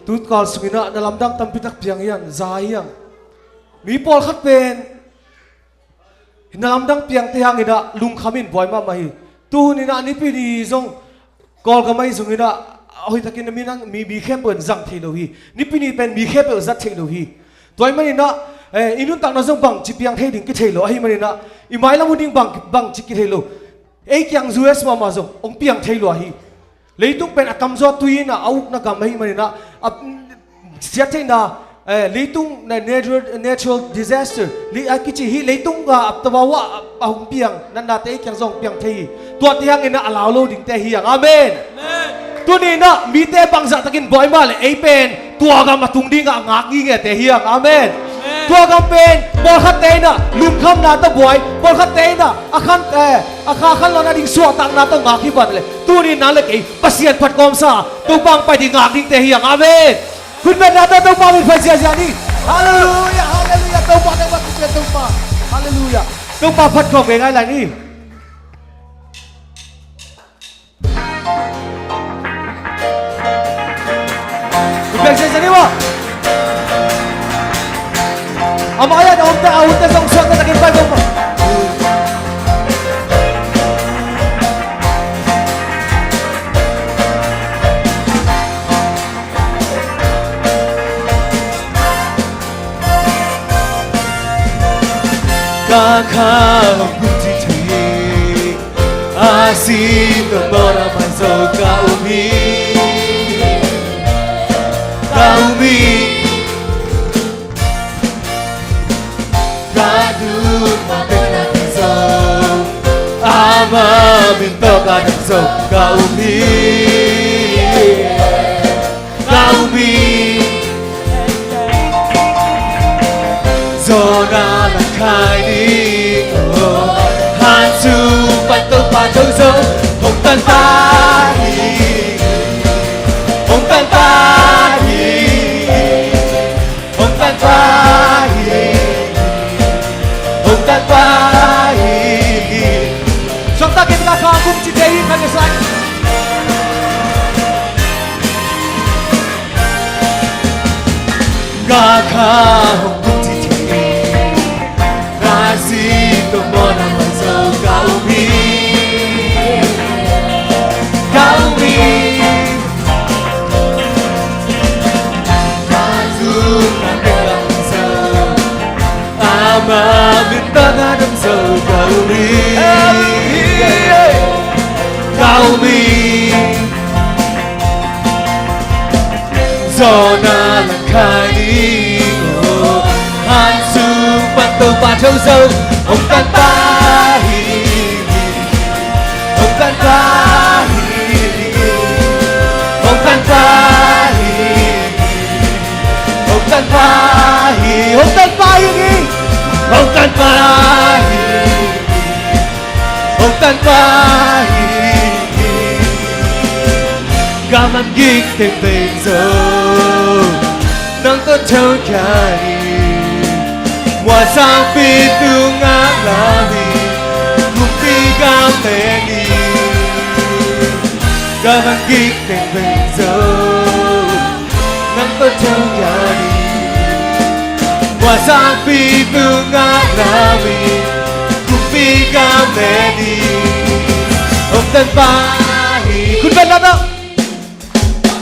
tut kal sungina na lamdang tampitak piang yan zayang mi pol khat pen na lamdang piang tihang ina lung khamin boy ma mahi tu ni na ni pi ni zong kol ka mai sungina hoi takin mi nang mi bi khem pen zang thelo hi ni pi ni pen mi khem pe zat thelo hi toy mani na inun tak na zong bang chi piang thei ding ki thelo hi mani na i mai la mu ding bang chi ki thelo ei kyang us ma zong ong piang thelo hi leitung pen akam zo tuina auk na gam hi mani na siate na leitung na natural disaster li akichi hi leitung ga aptawa ahum piang nan na te kyang zong piang thei tua tiang ina alaw lo ding te hi amen tuni na mi te bangza takin boy mal ei pen tua ga matung ding ga ngak ngi nge te hi amen tua ga pen bol khat te na lum kham na ta boy bol khat te na akha khan lo na ding suwa tang na ta ngak hi bat le tuni na le ke pasian phat kom sa tu bang pai ding ngak ding te hi amenคุณเป็นนาตาปาเป็นพระเจ้านี่ฮาเลลูยาฮาเลลูยาตัวปาตัวปาตัวปาฮาเลลูยาตัวปาพัดกรอบยังไงล่ะนี่คุณเป็นเจ้านี่วะอามาya om ta song song ta takin pa ko Kakak putih asing kemana masuk kaumi kadut mata kisah ama minta kadang so kaumi zona khai đi hansu patu patu zo hong tan pa hi hong tan pa hi hong tan pa hi hong tan pa hi chúng ta kita kagum ci dei kan sai gaka hong Mona masuk kaumi masuk dalam sel ama minta dalam sel kaumi zona langkani hansung pantau pacau sel Ông tan pa hi Ông tan pa hi Ông tan pa hi Ông tan pa hi Ông tan pa hi Ông tan pa hi Ông tan pa hi Gaman gig tem benzo Nang to chau kai Wasang pitunga lami Kumpigang teni Gaman gig ten benzo Nang totong yani Wasang pitunga lami Kumpigang teni Om tan pahi Kun ben na Om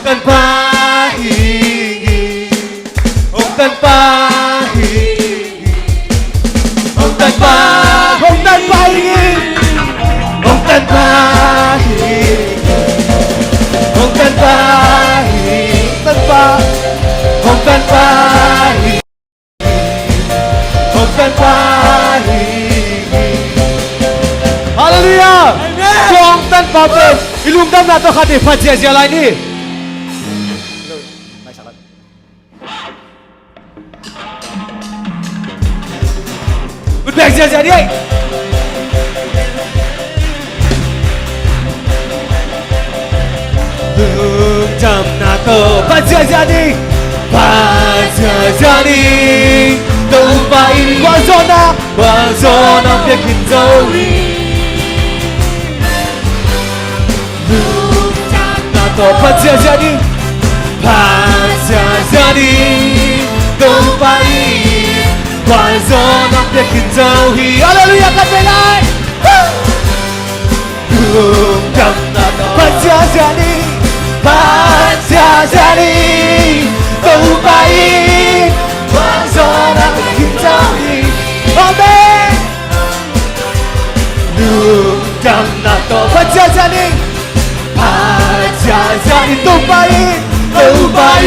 tan pahi Om tan pahi Ông tan pa hi Ông tan pa hi Ông tan pa hi tan pa Ông tan pa hi Ông tan pa hi Hallelujah Ông tan pa pe ilum dam na to khate phat sia lai ni Baik saja dia. Jam nato baca jadi tumpain wazona bikin zauri. Jam nato baca jadi đi đâu bay qua gió nắng biết khiến dâu hi hallelujah cất lên lại đường cầm là đó Baca đi đâu bay qua gió nắng biết khiến dâu hi amen đường cầm là đó baca đi đâu bay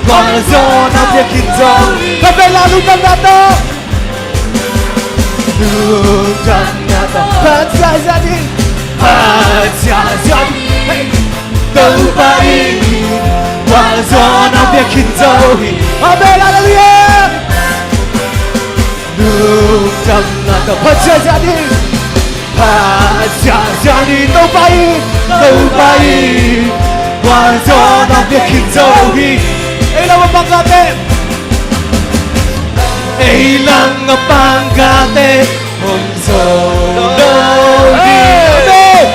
qua gió nắng biết khiến dâu hi cất lên lại đường cầm là đó đường cầm là đó baca đi đâu bay qua gió nắng biết khiến dâu hi amen hallelujah đường cầm là đó baca đi đâu bay qua gió nắng biết khiến dâu hi ấy là một pangkate ấy là một pangkate hong solo đi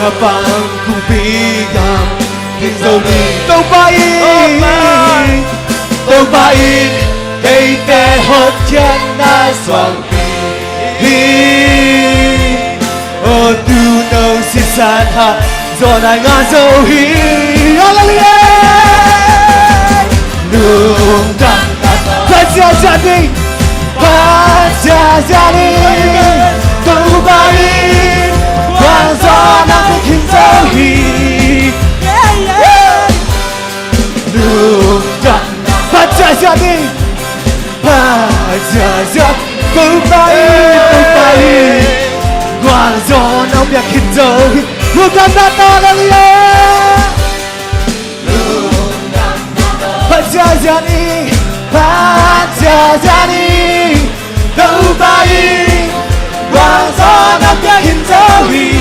abang ku pegang khiến dâu hi đâu bay cây te hot chân na xoang oh tu nâu xin san ha gió này ngã dâu hi hallelujah đường đằng baca đi đâu bay qua gió nắng biết khiến dâu hi đường đằng baca đi đâu bay qua gió nắng biết khiến dâu hi đường đằng hallelujah baca đi đâu bay qua gió nắng biết khiến dâu hi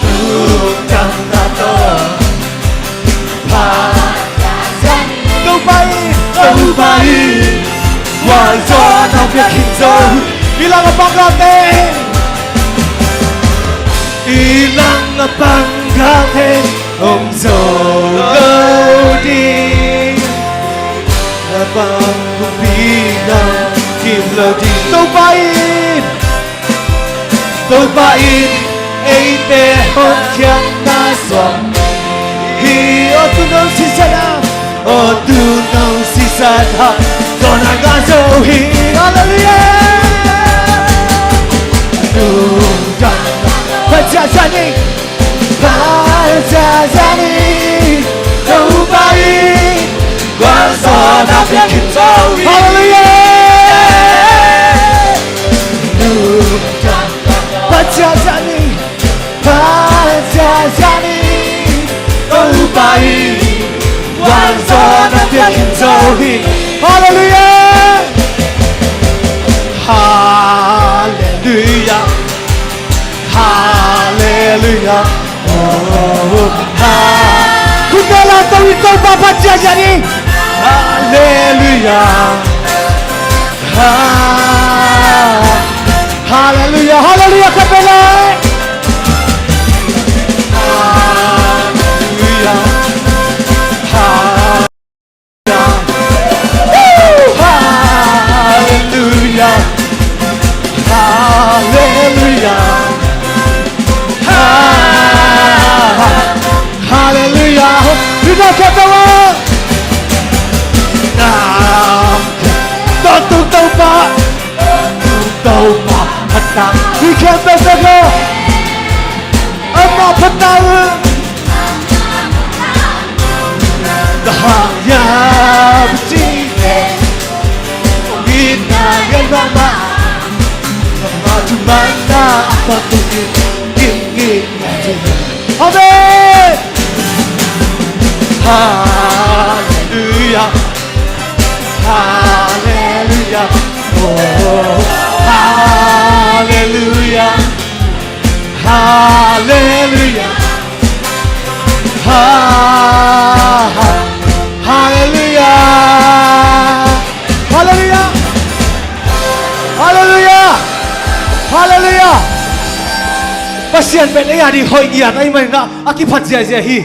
đường đằng là đó đâu bay qua gió nắng biết khiến dâu hi ilang ang pangkate ông solo đi abang ku pegang kim lo di đâu bay ấy te hot chân na xoang hi oh tu nâu si sa ha gió nắng ngã dâu hi hallelujah đường đằng baca đi đâu bay qua gió nắng biết khiến dâu hi hallelujah đường đằng baca đi đâu bay qua gió nắng biết khiến dâu hi hallelujah hallelujah hallelujah oh kita lah tahu itu Bapa jadi hallelujah hallelujah hallelujah kapela hallelujah hallelujah hallelujah hallelujah kita katawa nam tu tau pa hatta kita katawa amma pataw dahaya bcine kita galama cuma apa tu ingin amen hallelujah hallelujah oh hallelujah hallelujah hallelujah hallelujah hallelujah hallelujah pasien ben ai di hoi giat ai mai na aki phat zia hi